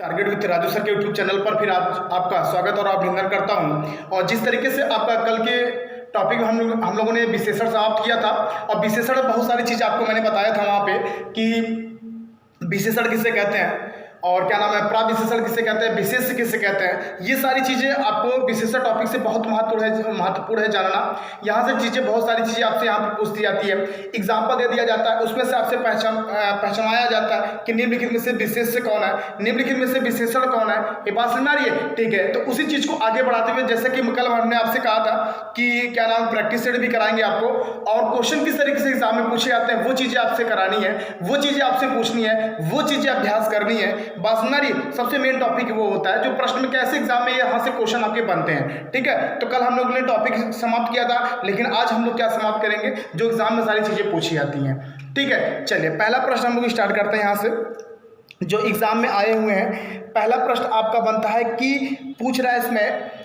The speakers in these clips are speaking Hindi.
टारगेट विथ राजू सर के यूट्यूब चैनल पर फिर आपका स्वागत और अभिनंदन करता हूं। और जिस तरीके से आपका कल के टॉपिक में हम लोगों ने विशेषण समाप्त किया था और विशेषण में बहुत सारी चीज़ आपको मैंने बताया था वहाँ पे कि विशेषण किसे कहते हैं और क्या नाम है, प्राविशेषण किसे कहते हैं, विशेष किसे कहते हैं। ये सारी चीज़ें आपको विशेषण टॉपिक से बहुत महत्वपूर्ण है जानना। यहाँ से चीज़ें बहुत सारी चीज़ें आपसे यहाँ पर पूछती जाती है, एग्जाम्पल दे दिया जाता है, उसमें से आपसे पहचानाया जाता है कि निम्नलिखित में से विशेष कौन है, निम्नलिखित में से विशेषण कौन है। ये बात समझ आ रही है? ठीक है, तो उसी चीज़ को आगे बढ़ाते हुए जैसे कि कल हमने आपसे कहा था कि क्या नाम प्रैक्टिस सेट भी कराएंगे आपको और क्वेश्चन किस तरीके से एग्जाम में पूछे जाते हैं वो चीज़ें आपसे करानी है, वो चीज़ें आपसे पूछनी है, वो चीज़ें अभ्यास करनी है। बात सुना रही? सबसे मेन टॉपिक वो होता है जो प्रश्न में कैसे एग्जाम में यहाँ से क्वेश्चन आपके बनते हैं। ठीक है, तो कल हम लोगों ने टॉपिक समाप्त किया था, लेकिन आज हम लोग क्या समाप्त करेंगे, जो एग्जाम में सारी चीजें पूछी जाती हैं। ठीक है, चलिए पहला प्रश्न हम लोग स्टार्ट करते हैं यहाँ से जो एग्जाम में आए हुए हैं। पहला प्रश्न आपका बनता है कि पूछ रहा है इसमें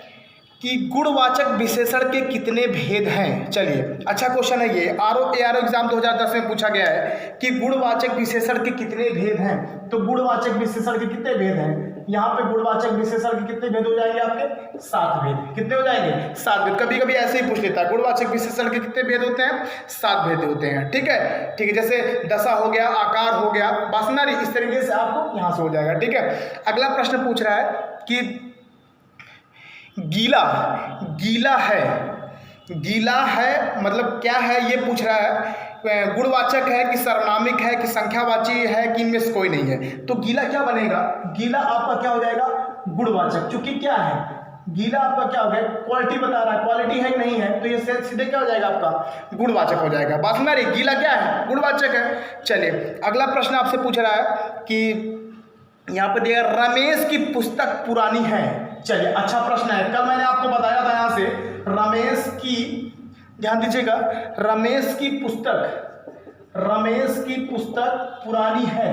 कि गुणवाचक विशेषण के कितने भेद हैं। चलिए अच्छा क्वेश्चन है ये, आरओ एग्जाम 2010 में पूछा गया है कि गुणवाचक विशेषण के कितने भेद हैं। तो गुणवाचक विशेषण के कितने भेद हैं, यहाँ पे गुणवाचक विशेषण के कितने भेद हो जाएंगे आपके? 7 भेद। कितने हो जाएंगे? 7 भेद। कभी कभी ऐसे ही पूछ लेता है गुणवाचक विशेषण के कितने भेद होते हैं? 7 भेद होते हैं। ठीक है, ठीक है, जैसे दशा हो गया, आकार हो गया, बासनारी, इस तरीके से आपको यहाँ से हो जाएगा। ठीक है, अगला प्रश्न पूछ रहा है कि गीला है मतलब क्या है, ये पूछ रहा है। गुणवाचक है कि सर्वनामिक है कि संख्यावाची है कि इनमें से कोई नहीं है। तो गीला क्या बनेगा? गीला आपका क्या हो जाएगा? गुणवाचक। चूंकि क्या है, गीला आपका क्या हो गया? क्वालिटी बता रहा है, क्वालिटी है कि नहीं है, तो ये सीधे क्या हो जाएगा आपका? गुणवाचक हो जाएगा। बात सुना रही? गीला क्या है? गुणवाचक है। चलिए अगला प्रश्न आपसे पूछ रहा है कि यहाँ पे दिया रमेश की पुस्तक पुरानी है। चलिए अच्छा प्रश्न है, कल मैंने आपको बताया था यहाँ से रमेश की, ध्यान दीजिएगा, रमेश की पुस्तक पुरानी है।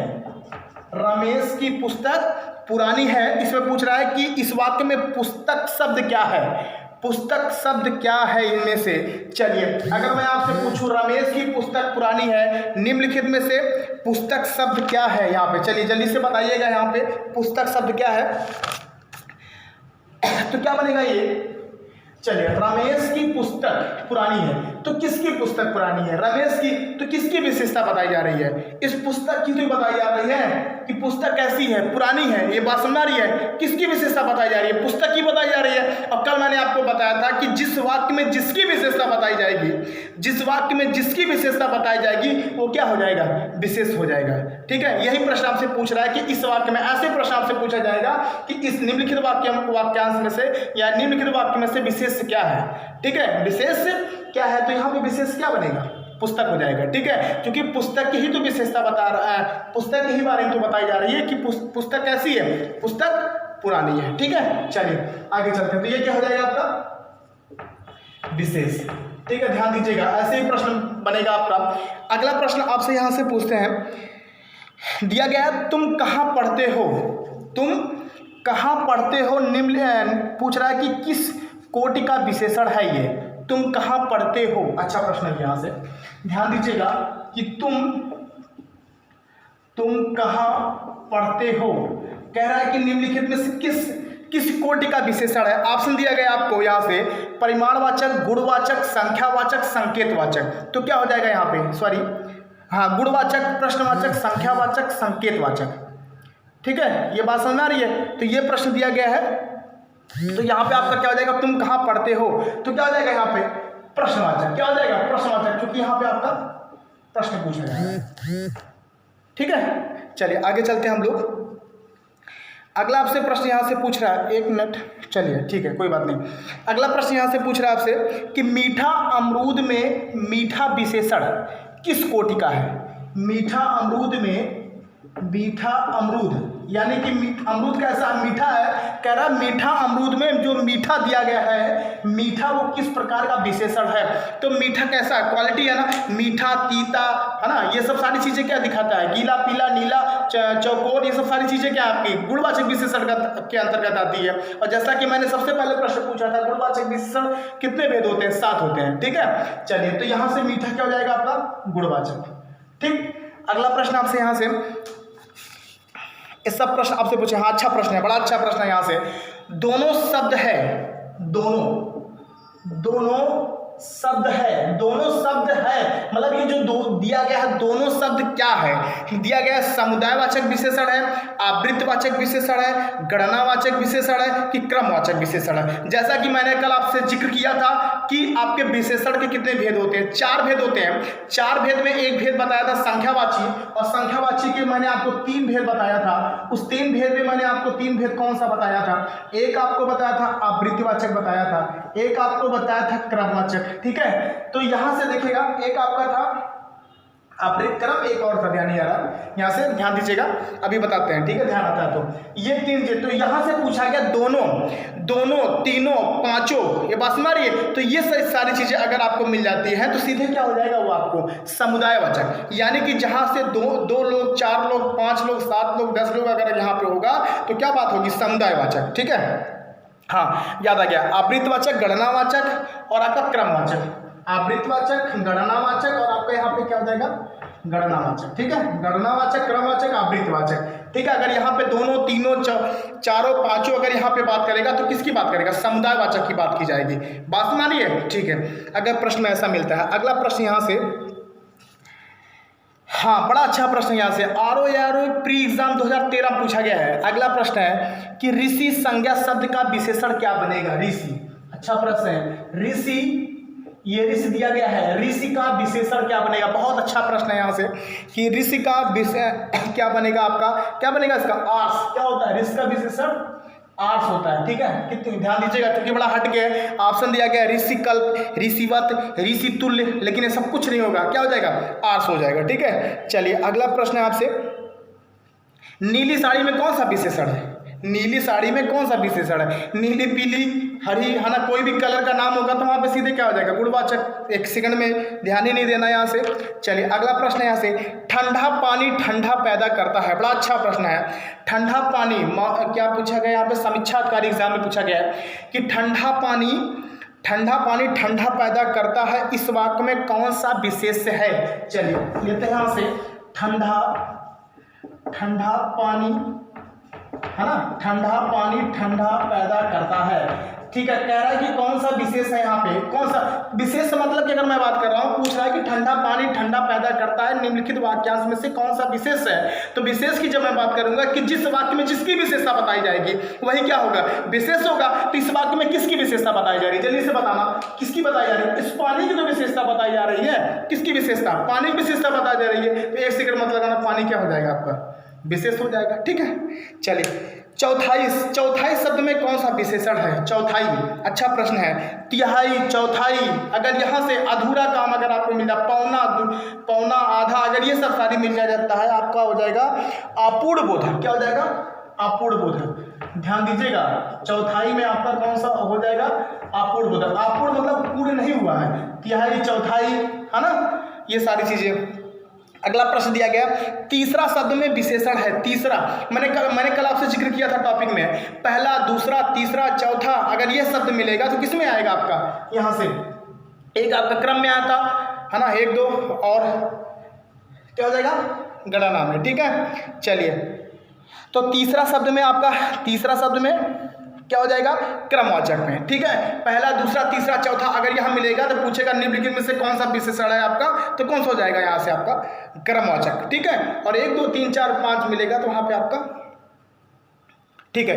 रमेश की पुस्तक पुरानी है। इसमें पूछ रहा है कि इस वाक्य में पुस्तक शब्द क्या है, पुस्तक शब्द क्या है इनमें से। चलिए अगर मैं आपसे पूछूं रमेश की पुस्तक पुरानी है, निम्नलिखित में से पुस्तक शब्द क्या है यहाँ पे? चलिए जल्दी से बताइएगा यहाँ पे पुस्तक शब्द क्या है, तो क्या बनेगा ये? चलिए रमेश की पुस्तक पुरानी है, तो किसकी पुस्तक पुरानी है? रमेश की। तो किसकी विशेषता बताई जा रही है? इस पुस्तक की तो बताई जा रही है कि पुस्तक कैसी है? पुरानी है। ये बात समझ आ रही है? किसकी विशेषता बताई जा रही है? पुस्तक की बताई जा रही है। और कल मैंने आपको बताया था कि जिस वाक्य में जिसकी विशेषता बताई जाएगी, जिस वाक्य में जिसकी विशेषता बताई जाएगी वो क्या हो जाएगा? विशेष हो जाएगा। ठीक है, यही प्रश्न आपसे पूछ रहा है कि इस वाक्य में, ऐसे प्रश्न आपसे पूछा जाएगा कि इस निम्नलिखित वाक्यांश में से या निम्नलिखित वाक्य में से विशेष क्या है। ठीक है, विशेष क्या है, तो यहाँ पे विशेष क्या बनेगा? पुस्तक हो जाएगा। ठीक है, क्योंकि पुस्तक की ही तो विशेषता बता रहा है, पुस्तक के ही बारे में तो बताई जा रही है कि पुस्तक कैसी है? पुस्तक पुरानी है। ठीक है, चलिए आगे चलते हैं। तो ये क्या हो जाएगा आपका? विशेष। ठीक है, ध्यान दीजिएगा, ऐसे ही प्रश्न बनेगा आपका। अगला प्रश्न आपसे यहाँ से पूछते हैं, दिया गया तुम कहाँ पढ़ते हो, तुम कहाँ पढ़ते हो, निम्न पूछ रहा है कि किस कोटि का विशेषण है ये, तुम कहाँ पढ़ते हो। अच्छा प्रश्न है यहाँ से, ध्यान दीजिएगा कि तुम कहाँ पढ़ते हो, कह रहा है कि निम्नलिखित में से किस कोटि का विशेषण है। ऑप्शन दिया गया आपको यहाँ से परिमाणवाचक, गुणवाचक, संख्यावाचक, संकेतवाचक। तो क्या हो जाएगा यहाँ पे? सॉरी, हाँ, गुणवाचक, प्रश्नवाचक, संख्यावाचक, संकेतवाचक। ठीक है, ये बात समझ आ रही है? तो ये प्रश्न दिया गया है, तो यहाँ पे आपका क्या हो जाएगा? तुम कहाँ पढ़ते हो, तो क्या हो जाएगा यहाँ पे? प्रश्नवाचक। क्या हो जाएगा? प्रश्नवाचक, क्योंकि यहाँ पे आपका प्रश्न पूछा जाएगा। ठीक है, चलिए आगे चलते हैं हम लोग। अगला आपसे प्रश्न यहाँ से पूछ रहा है, एक मिनट, चलिए ठीक है कोई बात नहीं। अगला प्रश्न यहाँ से पूछ रहा है आपसे कि मीठा अमरूद में मीठा विशेषण किस कोटि का है? मीठा अमरूद में मीठा अमरूद, यानी कि अमरूद कैसा मीठा है, कह रहा मीठा अमरूद में जो मीठा दिया गया है, मीठा वो किस प्रकार का विशेषण है। तो मीठा कैसा है? क्वालिटी है ना, मीठा, तीता, है ना, ये सब सारी चीजें क्या दिखाता है? गीला, पीला, नीला, चौकोर, ये सब सारी चीजें क्या आपकी गुणवाचक विशेषण के अंतर्गत आती है। और जैसा कि मैंने सबसे पहले प्रश्न पूछा था, गुणवाचक विशेषण कितने भेद होते हैं? 7 होते हैं। ठीक है, चलिए तो यहाँ से मीठा क्या हो जाएगा आपका? गुणवाचक। ठीक, अगला प्रश्न आपसे यहाँ से ये सब प्रश्न आपसे पूछे। हाँ, अच्छा प्रश्न है, बड़ा अच्छा प्रश्न है। यहाँ से दोनों शब्द है, दोनों शब्द है, दोनों शब्द है, मतलब ये जो दो दिया गया है, दोनों शब्द क्या है? दिया गया है समुदायवाचक विशेषण है, आवृत्तिवाचक विशेषण है, गणनावाचक विशेषण है कि क्रमवाचक विशेषण है। जैसा कि मैंने कल आपसे जिक्र किया था कि आपके विशेषण के कितने भेद होते हैं? 4 भेद होते हैं। 4 भेद में एक भेद बताया था संख्यावाची, और संख्यावाची के मैंने आपको 3 भेद बताया था। उस 3 भेद में मैंने आपको 3 भेद कौन सा बताया था? एक आपको बताया था आवृत्तिवाचक बताया था, एक आपको बताया था क्रमवाचक। ठीक है, तो यहां से देखिएगा, एक आपका था आवृत्त क्रम, एक और था ध्यान नहीं आ रहा, यहां से ध्यान दीजिएगा, अभी बताते हैं। ठीक है, ध्यान आता है तो ये 3 भेद। तो यहां से पूछा गया दोनों, तीनों, पांचों, ये बात समझ रही है? तो ये सारी चीजें अगर आपको मिल जाती है तो सीधे क्या हो जाएगा वो आपको समुदायवाचक, यानी कि जहां से दो लोग, 4 लोग, 5 लोग, 7 लोग, 10 लोग अगर यहाँ पे होगा तो क्या बात होगी? समुदायवाचक। ठीक है, हाँ याद आ गया। आवृत्तिवाचक, गणनावाचक और आपका क्रमवाचक। आवृत्तिवाचक, गणनावाचक और आपका यहाँ पे क्या हो जाएगा? गणनावाचक। ठीक है, गणनावाचक, क्रमवाचक, आवृत्तिवाचक। ठीक है, अगर यहाँ पे दोनों, तीनों, चारों, पांचों अगर यहाँ पे बात करेगा तो किसकी बात करेगा? समुदायवाचक की बात की जाएगी। बात सुनानी है? ठीक है, अगर प्रश्न में ऐसा मिलता है। अगला प्रश्न यहाँ से, हाँ बड़ा अच्छा प्रश्न यहाँ से आरओ प्री एग्जाम 2013 पूछा गया है। अगला प्रश्न है कि ऋषि संज्ञा शब्द का विशेषण क्या बनेगा? ऋषि, अच्छा प्रश्न है। ऋषि, ये ऋषि दिया गया है, ऋषि का विशेषण क्या बनेगा? बहुत अच्छा प्रश्न है यहाँ से कि ऋषि का विषय क्या बनेगा आपका? क्या बनेगा इसका? आर्स। क्या होता है ऋषि का विशेषण? आर्स होता है। ठीक है, कितने ध्यान दीजिएगा क्योंकि बड़ा हट गया। ऑप्शन दिया गया ऋषि कल्प, ऋषिवत, ऋषि तुल्य, लेकिन ये सब कुछ नहीं होगा। क्या हो जाएगा? आर्स हो जाएगा। ठीक है, चलिए अगला प्रश्न है आपसे, नीली साड़ी में कौन सा विशेषण है? नीली साड़ी में कौन सा विशेषण है? नीली, पीली, हरी, है ना, कोई भी कलर का नाम होगा तो वहां पे सीधे क्या हो जाएगा? गुणवाचक। एक सेकंड में ध्यान ही नहीं देना यहाँ से। चलिए अगला प्रश्न है यहाँ से, ठंडा पानी ठंडा पैदा करता है। बड़ा अच्छा प्रश्न है। ठंडा पानी क्या पूछा गया यहाँ पे? समीक्षाकारी एग्जाम में पूछा गया है कि ठंडा पानी ठंडा पैदा करता है, इस वाक्य में कौन सा विशेष्य है? चलिए लेते हैं यहाँ से, ठंडा पानी, है ना, ठंडा पानी ठंडा पैदा करता है। ठीक है, कह रहा है कि कौन सा विशेष है यहाँ पे? कौन सा विशेष? मतलब कि अगर मैं बात कर रहा हूँ, पूछ रहा है कि ठंडा पानी ठंडा पैदा करता है, निम्नलिखित वाक्यांश में से कौन सा विशेष है? तो विशेष की जब मैं बात करूंगा कि जिस वाक्य में जिसकी विशेषता बताई जाएगी वही क्या होगा? विशेष होगा। तो इस वाक्य में किसकी विशेषता बताई जा रही है? जल्दी से बताना, किसकी बताई जा रही है? इस पानी की जो विशेषता बताई जा रही है, किसकी विशेषता? पानी की विशेषता बताई जा रही है। तो एक सेकंड मत लगाना, पानी क्या हो जाएगा आपका? विशेष हो जाएगा। ठीक है, चलिए चौथाई शब्द में कौन सा विशेषण है? चौथाई, अच्छा प्रश्न है। तिहाई, चौथाई, अगर यहाँ से अधूरा काम अगर आपको मिल जाए, पौना, आधा, अगर ये सब सारी मिल जाता है, आपका हो जाएगा अपूर्ण बोधक। क्या हो जाएगा? अपूर्ण बोधक। ध्यान दीजिएगा, चौथाई में आपका कौन सा हो जाएगा? अपूर्ण बोधक। अपूर्ण मतलब पूर्ण नहीं हुआ है। तिहाई, चौथाई, है ना, ये सारी चीजें। अगला प्रश्न दिया गया, तीसरा शब्द में विशेषण है। तीसरा मैंने कल आपसे जिक्र किया था टॉपिक में, पहला, दूसरा, तीसरा, चौथा, अगर ये शब्द मिलेगा तो किस में आएगा आपका? यहाँ से एक आपका क्रम में आता है ना, 1 2 और क्या हो जाएगा? गणना में। ठीक है, चलिए तो तीसरा शब्द में क्या हो जाएगा? क्रमवाचक में। ठीक है, पहला, दूसरा, तीसरा, चौथा अगर यहाँ मिलेगा तो पूछेगा निम्नलिखित में से कौन सा विशेषण है आपका? तो कौन सा हो जाएगा यहाँ से आपका? क्रमवाचक। ठीक है, और 1 2 3 4 5 मिलेगा तो वहां पे आपका, ठीक है,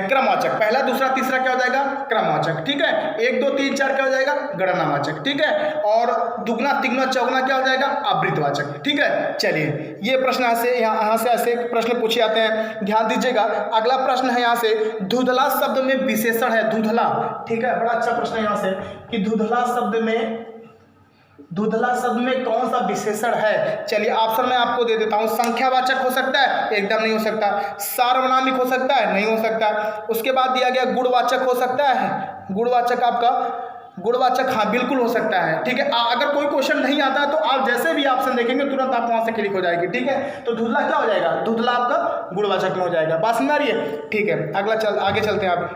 क्रमवाचक। पहला, दूसरा, तीसरा क्या हो जाएगा? क्रमवाचक। ठीक है, 1 2 3 4 क्या हो जाएगा? गणनावाचक। ठीक है, और दुगना, तिगुना, चौगुना क्या हो जाएगा? आवृत्तिवाचक। ठीक है, चलिए ये प्रश्न यहाँ से ऐसे प्रश्न पूछे जाते हैं, ध्यान दीजिएगा। अगला प्रश्न है यहाँ से, धुंधला शब्द में विशेषण है। धुंधला, ठीक है, बड़ा अच्छा प्रश्न है यहाँ से कि धुंधला शब्द में कौन सा विशेषण है? चलिए ऑप्शन मैं आपको दे देता हूं। संख्यावाचक हो सकता है? एकदम नहीं हो सकता। सार्वनामिक हो सकता है? नहीं हो सकता। उसके बाद दिया गया गुणवाचक हो सकता है? गुणवाचक हाँ बिल्कुल हो सकता है। ठीक है, अगर कोई क्वेश्चन नहीं आता तो आप जैसे भी ऑप्शन देखेंगे तुरंत आप वहां से क्लिक हो जाएगी। ठीक है, तो धुंधला क्या हो जाएगा? धुंधला आपका गुणवाचक में हो जाएगा। बात समझ आ रही है? ठीक है, आगे चलते हैं। आप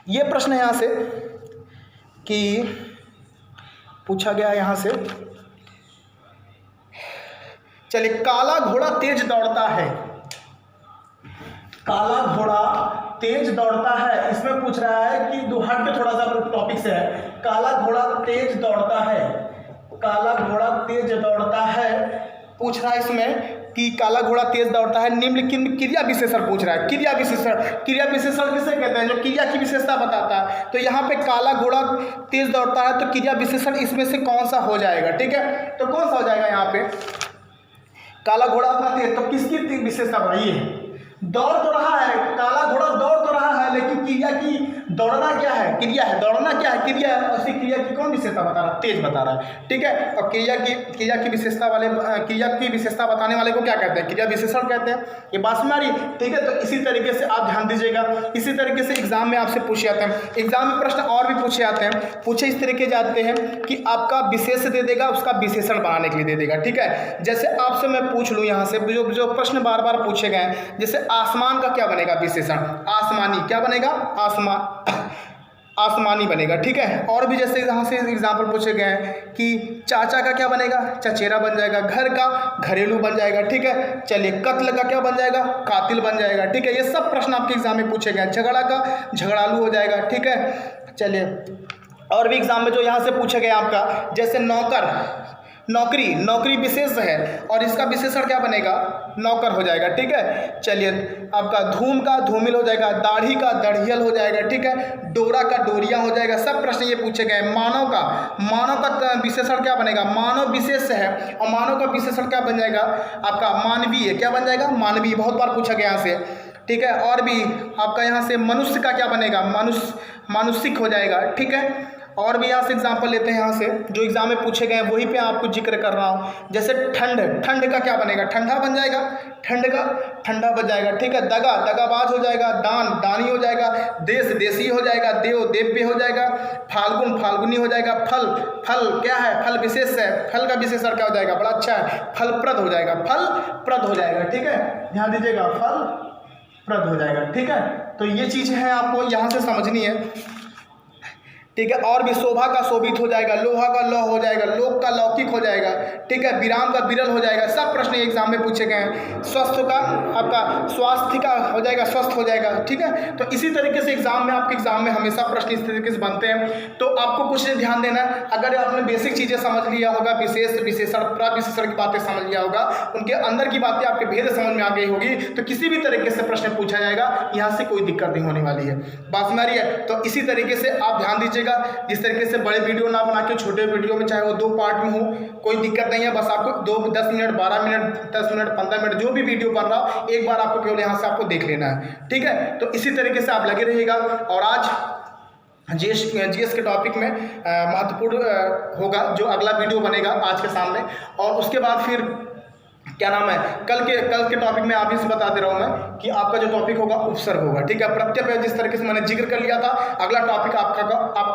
ये प्रश्न है यहाँ से कि पूछा गया यहां से, चलिए काला घोड़ा तेज दौड़ता है। काला घोड़ा तेज दौड़ता है, इसमें पूछ रहा है कि दो हट के थोड़ा सा टॉपिक से है। काला घोड़ा तेज दौड़ता है, काला घोड़ा तेज दौड़ता है, पूछ रहा है इसमें कि काला घोड़ा तेज दौड़ता है, निम्नलिखित क्रिया विशेषण पूछ रहा है। क्रिया विशेषण, क्रिया विशेषण किसे कहते हैं? जो क्रिया की विशेषता बताता है। तो यहाँ पे काला घोड़ा तेज दौड़ता है, तो क्रिया विशेषण इसमें से कौन सा हो जाएगा? ठीक है, तो कौन सा हो जाएगा यहाँ पे? काला घोड़ा अपना तेज, तो किसकी विशेषता बताइए? दौड़ तो रहा है, काला घोड़ा दौड़ तो रहा है, लेकिन क्रिया की दौड़ना क्या है? क्रिया है, दौड़ना क्या है? क्रिया है। उसी क्रिया की कौन विशेषता बता रहा है? तेज बता रहा है। ठीक है, और क्रिया की विशेषता वाले, क्रिया की विशेषता बताने वाले को क्या कहते हैं? क्रिया विशेषण कहते हैं। ये बात समझ आ रही? ठीक है, तो इसी तरीके से आप ध्यान दीजिएगा। इसी तरीके से एग्जाम में आपसे पूछे जाते हैं, एग्जाम में प्रश्न और भी पूछे जाते हैं। पूछे इस तरीके जाते हैं कि आपका विशेष दे देगा, उसका विशेषण बनाने के लिए दे देगा। ठीक है, जैसे आपसे मैं पूछ लूँ यहाँ से जो प्रश्न बार बार पूछे गए हैं, जैसे आसमान का क्या बनेगा विशेषण? आसमानी। क्या बनेगा? आसमानी बनेगा। ठीक है, और भी जैसे यहाँ से एग्जाम्पल पूछे गए हैं कि चाचा का क्या बनेगा? चचेरा बन जाएगा। घर का घरेलू बन जाएगा। ठीक है, चलिए कत्ल का क्या बन जाएगा? कातिल बन जाएगा। ठीक है, ये सब प्रश्न आपके एग्जाम में पूछे गए हैं। झगड़ा का झगड़ालू हो जाएगा। ठीक है, चलिए और भी एग्जाम में जो यहाँ से पूछे गए आपका, जैसे नौकर, नौकरी, नौकरी विशेष है और इसका विशेषण क्या बनेगा? नौकर हो जाएगा। ठीक है, चलिए आपका धूम का धूमिल हो जाएगा, दाढ़ी का दढ़ियल हो जाएगा। ठीक है, डोरा का डोरिया हो जाएगा। सब प्रश्न ये पूछे गए। मानव का विशेषण क्या बनेगा? मानव विशेष है और मानव का विशेषण क्या बन जाएगा? आपका मानवीय। क्या बन जाएगा? मानवीय। बहुत बार पूछा गया यहाँ से। ठीक है, और भी आपका यहाँ से मनुष्य का क्या बनेगा? मानुषिक हो जाएगा। ठीक है, और भी यहाँ से एग्जाम्पल लेते हैं, यहाँ से जो एग्जाम में पूछे गए वही पे आपको जिक्र कर रहा हूँ। जैसे ठंड, ठंड का क्या बनेगा? ठंडा बन जाएगा। ठंड का ठंडा बन जाएगा। ठीक है, दगा दगाबाज हो जाएगा। दान दानी हो जाएगा। देश देसी हो जाएगा। देव देव्य हो जाएगा। फाल्गुन फाल्गुनी हो जाएगा। फल फल क्या है? फल विशेष है। फल का विशेषण क्या हो जाएगा? बड़ा अच्छा है, फलप्रद हो जाएगा। फलप्रद हो जाएगा। ठीक है, ध्यान दीजिएगा, फलप्रद हो जाएगा। ठीक है, तो ये चीज़ है आपको यहाँ से समझनी है। ठीक है, और भी शोभा का शोभित हो जाएगा। लोहा का लौह हो जाएगा। लोक का लौकिक हो जाएगा। ठीक है, विराम का विरल हो जाएगा। सब प्रश्न एग्जाम में पूछे गए हैं। स्वस्थ का आपका स्वास्थ्य का हो जाएगा, स्वस्थ हो जाएगा। ठीक है, तो इसी तरीके से एग्जाम में आपके एग्जाम में हमेशा प्रश्न इस तरीके से बनते हैं। तो आपको कुछ ध्यान देना है। अगर आपने बेसिक चीज़ें समझ लिया होगा, विशेष विशेषण प्रविशेषण की बातें समझ लिया होगा, उनके अंदर की बातें आपके भेद समझ में आ गई होगी, तो किसी भी तरीके से प्रश्न पूछा जाएगा, यहाँ से कोई दिक्कत नहीं होने वाली है। बात समझ रही है? तो इसी तरीके से आप ध्यान दीजिएगा। जिस तरीके से बड़े वीडियो ना बना के छोटे वीडियो में, चाहे वो 2 पार्ट में हो, कोई दिक्कत नहीं है। बस आपको 10 मिनट 12 मिनट 10 मिनट 15 मिनट जो भी वीडियो बन रहा हो, एक बार आपको केवल यहाँ से आपको देख लेना है। ठीक है, तो इसी तरीके से आप लगे रहिएगा। और आज जीएस के टॉपिक में महत्वपूर्ण होगा जो अगला वीडियो बनेगा आज के सामने, और उसके बाद फिर क्या नाम है, कल के टॉपिक में आप इसे बता दे रहा हूँ मैं कि आपका जो टॉपिक होगा उपसर्ग होगा। ठीक है, प्रत्यय जिस तरीके से मैंने जिक्र कर लिया था, अगला टॉपिक आपका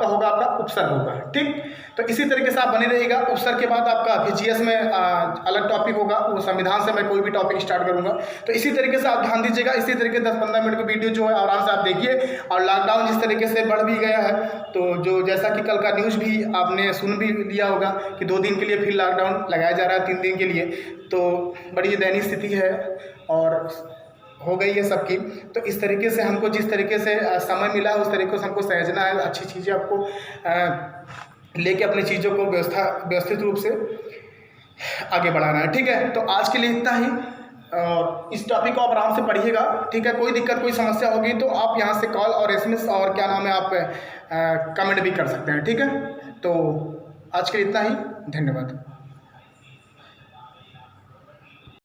होगा आपका उपसर्ग होगा। ठीक, तो इसी तरीके से आप बने रहिएगा। उपसर्ग के बाद आपका जीएस में अलग टॉपिक होगा, वो संविधान से मैं कोई भी टॉपिक स्टार्ट करूँगा। तो इसी तरीके से आप ध्यान दीजिएगा। इसी तरीके 10-15 मिनट की वीडियो जो है आराम से आप देखिए। और लॉकडाउन जिस तरीके से बढ़ भी गया है, तो जो जैसा कि कल का न्यूज़ भी आपने सुन भी लिया होगा कि 2 दिन के लिए फिर लॉकडाउन लगाया जा रहा है, 3 दिन के लिए। तो बड़ी दयनीय स्थिति है और हो गई है सबकी। तो इस तरीके से हमको जिस तरीके से समय मिला है उस तरीके से हमको सहेजना है, अच्छी चीज़ें आपको लेके अपनी चीज़ों को व्यवस्थित रूप से आगे बढ़ाना है। ठीक है, तो आज के लिए इतना ही। और इस टॉपिक को आप आराम से पढ़िएगा। ठीक है, कोई दिक्कत कोई समस्या होगी तो आप यहाँ से कॉल और SMS और क्या नाम है आप कमेंट भी कर सकते हैं। ठीक है, तो आज के लिए इतना ही। धन्यवाद।